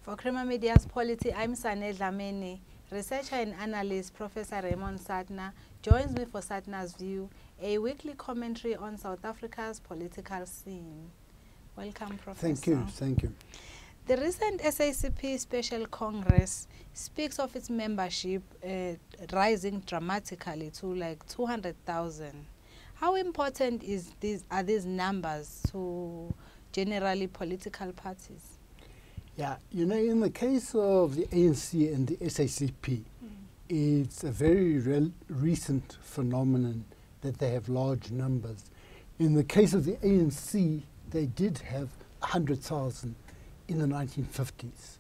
For Crema Media's Polity, I'm Sane Dlamini. Researcher and analyst Professor Raymond Suttner joins me for Suttner's View, a weekly commentary on South Africa's political scene. Welcome, Professor. Thank you. The recent SACP Special Congress speaks of its membership rising dramatically to like 200,000. How important are these numbers to generally political parties? Yeah, you know, in the case of the ANC and the SACP, it's a very recent phenomenon that they have large numbers. In the case of the ANC, they did have 100,000 in the 1950s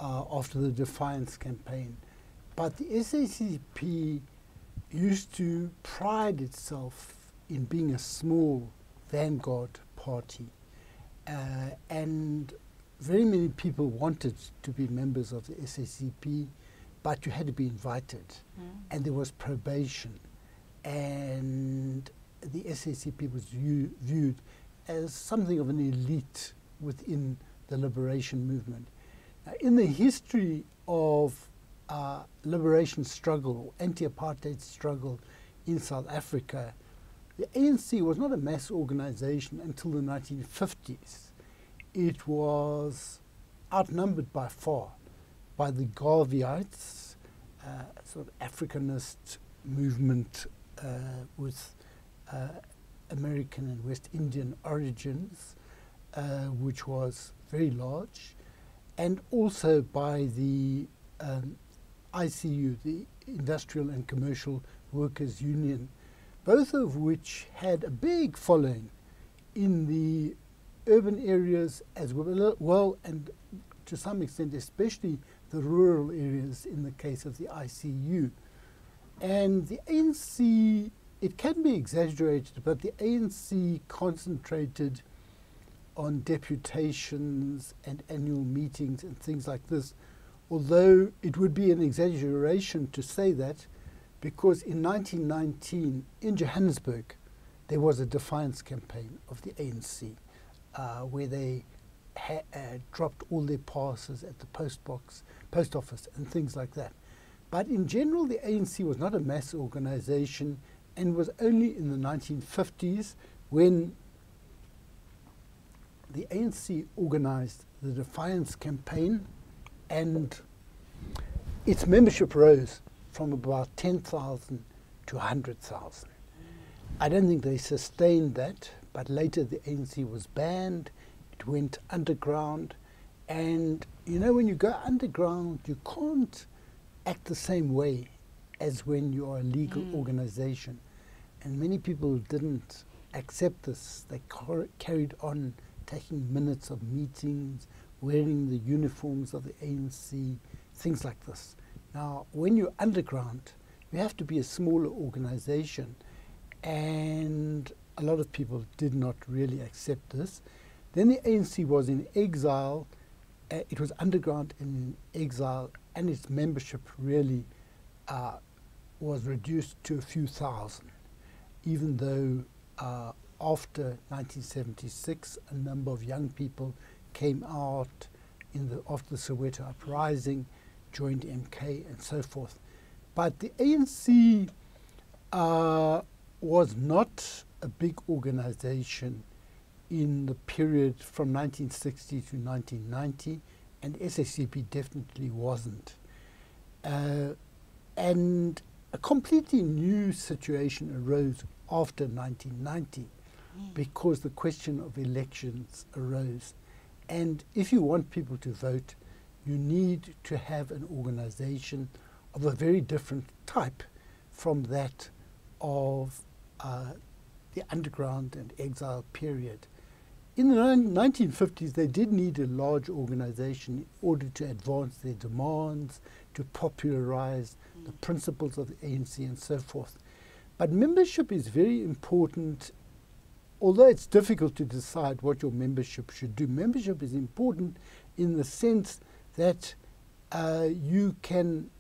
after the Defiance campaign. But the SACP used to pride itself in being a small vanguard party. And very many people wanted to be members of the SACP, but you had to be invited. And there was probation. And the SACP was viewed as something of an elite within the liberation movement. Now, in the history of liberation struggle, anti-apartheid struggle in South Africa, the ANC was not a mass organization until the 1950s. It was outnumbered by far by the Garveyites, sort of Africanist movement with American and West Indian origins, which was very large, and also by the ICU, the Industrial and Commercial Workers Union, both of which had a big following in the urban areas as well, and to some extent especially the rural areas in the case of the ICU. And the ANC, it can be exaggerated, but the ANC concentrated on deputations and annual meetings and things like this, although it would be an exaggeration to say that, because in 1919 in Johannesburg there was a defiance campaign of the ANC where they dropped all their passes at the post office and things like that. But in general, the ANC was not a mass organization, and was only in the 1950s when the ANC organized the Defiance campaign, and its membership rose from about 10,000 to 100,000. I don't think they sustained that, but later the ANC was banned, it went underground, and you know, when you go underground, you can't act the same way as when you are a legal organization. And many people didn't accept this. They carried on taking minutes of meetings, wearing the uniforms of the ANC, things like this. Now, when you're underground, you have to be a smaller organization, and a lot of people did not really accept this. Then the ANC was in exile. It was underground and in exile, and its membership really was reduced to a few thousand, even though after 1976, a number of young people came out after the Soweto uprising, joined MK and so forth. But the ANC was not a big organization in the period from 1960 to 1990, and SACP definitely wasn't. And a completely new situation arose after 1990 because the question of elections arose. And if you want people to vote, you need to have an organization of a very different type from that of the underground and exile period. In the 1950s, they did need a large organization in order to advance their demands, to popularize the principles of the ANC and so forth. But membership is very important. Although it's difficult to decide what your membership should do, membership is important in the sense that you can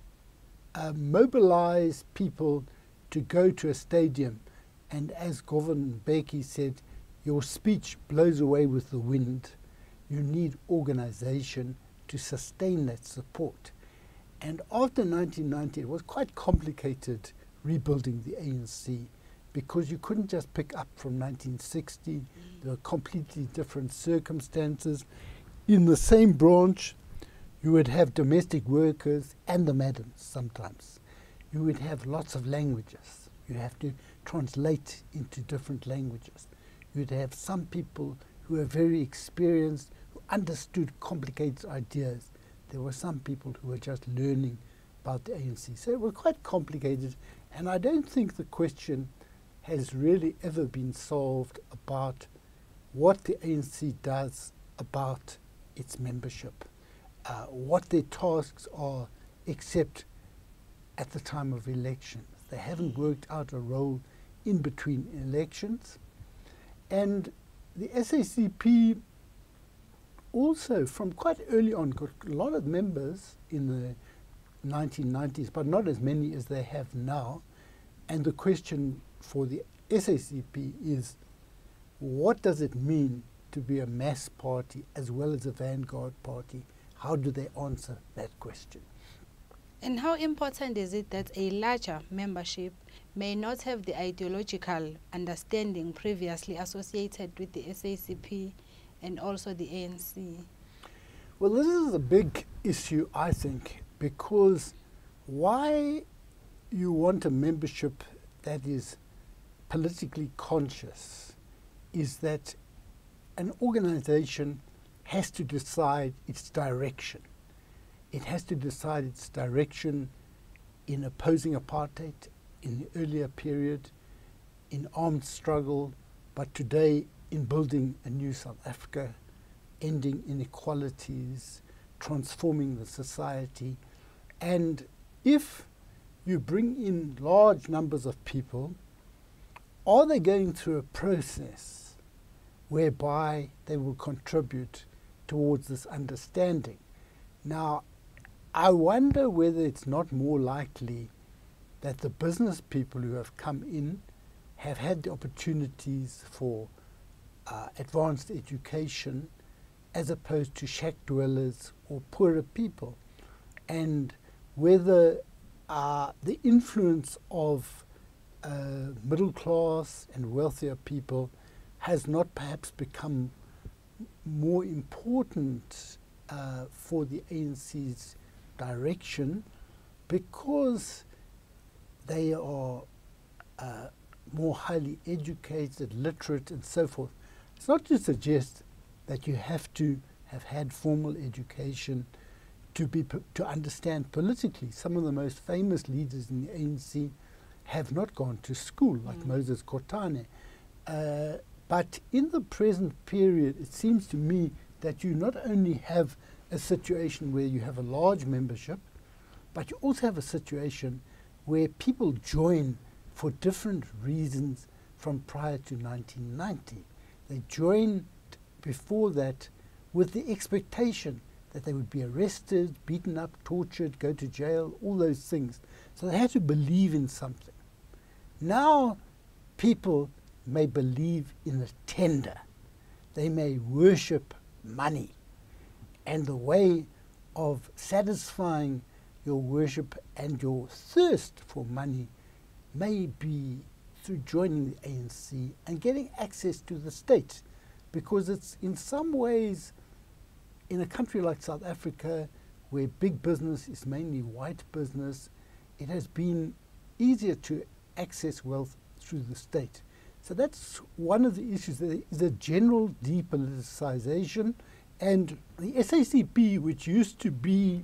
mobilize people to go to a stadium. And as Govan Mbeki said, your speech blows away with the wind. You need organization to sustain that support. And after 1990, it was quite complicated rebuilding the ANC because you couldn't just pick up from 1960. There were completely different circumstances. In the same branch, you would have domestic workers and the madams sometimes. You would have lots of languages. You have to translate into different languages. You would have some people who were very experienced, who understood complicated ideas. There were some people who were just learning about the ANC. So it was quite complicated, and I don't think the question has really ever been solved about what the ANC does about its membership, what their tasks are, except at the time of elections. They haven't worked out a role in between elections. And the SACP also, from quite early on, got a lot of members in the 1990s, but not as many as they have now. And the question for the SACP is, what does it mean to be a mass party as well as a vanguard party? How do they answer that question? And how important is it that a larger membership may not have the ideological understanding previously associated with the SACP and also the ANC? Well, this is a big issue, I think, because why you want a membership that is politically conscious is that an organization has to decide its direction. It has to decide its direction in opposing apartheid in the earlier period, in armed struggle, but today in building a new South Africa, ending inequalities, transforming the society. And if you bring in large numbers of people, are they going through a process whereby they will contribute towards this understanding? Now, I wonder whether it's not more likely that the business people who have come in have had the opportunities for advanced education as opposed to shack dwellers or poorer people, and whether the influence of middle class and wealthier people has not perhaps become more important for the ANC's direction because they are more highly educated, literate, and so forth. It's not to suggest that you have to have had formal education to understand politically. Some of the most famous leaders in the ANC have not gone to school, like Moses Kotane. But in the present period, it seems to me that you not only have a situation where you have a large membership, but you also have a situation where people join for different reasons from prior to 1990. They joined before that with the expectation that they would be arrested, beaten up, tortured, go to jail, all those things. So they had to believe in something. Now people may believe in a tender. They may worship money. And the way of satisfying your worship and your thirst for money may be through joining the ANC and getting access to the state. Because it's in some ways, in a country like South Africa, where big business is mainly white business, it has been easier to access wealth through the state. So that's one of the issues. There is a general depoliticization, and the SACP, which used to be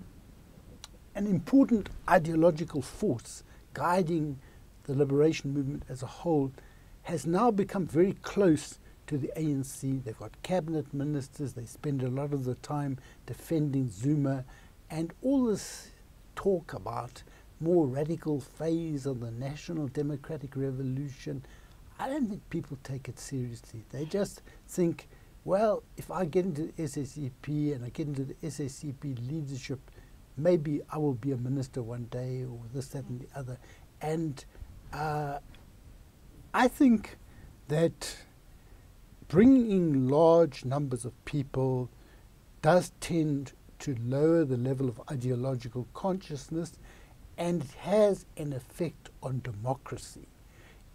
an important ideological force guiding the liberation movement as a whole, has now become very close to the ANC. They've got cabinet ministers. They spend a lot of the time defending Zuma, and all this talk about more radical phase of the national democratic revolution, I don't think people take it seriously. They just think, well, if I get into the SACP and I get into the SACP leadership, maybe I will be a minister one day, or this, that, and the other. And I think that bringing in large numbers of people does tend to lower the level of ideological consciousness, and it has an effect on democracy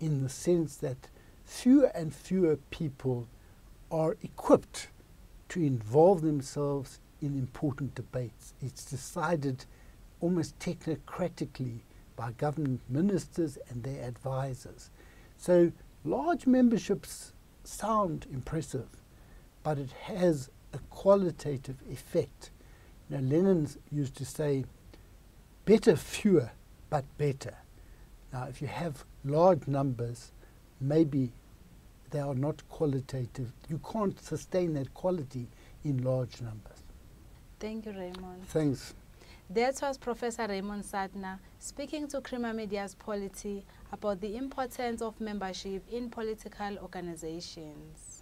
in the sense that fewer and fewer people are equipped to involve themselves in important debates. It's decided almost technocratically by government ministers and their advisors. So large memberships sound impressive, but it has a qualitative effect. Now, Lenin used to say, better fewer, but better. Now, if you have large numbers, maybe they are not qualitative. You can't sustain that quality in large numbers. Thank you, Raymond. Thanks. That was Professor Raymond Suttner speaking to Creamer Media's Polity about the importance of membership in political organizations.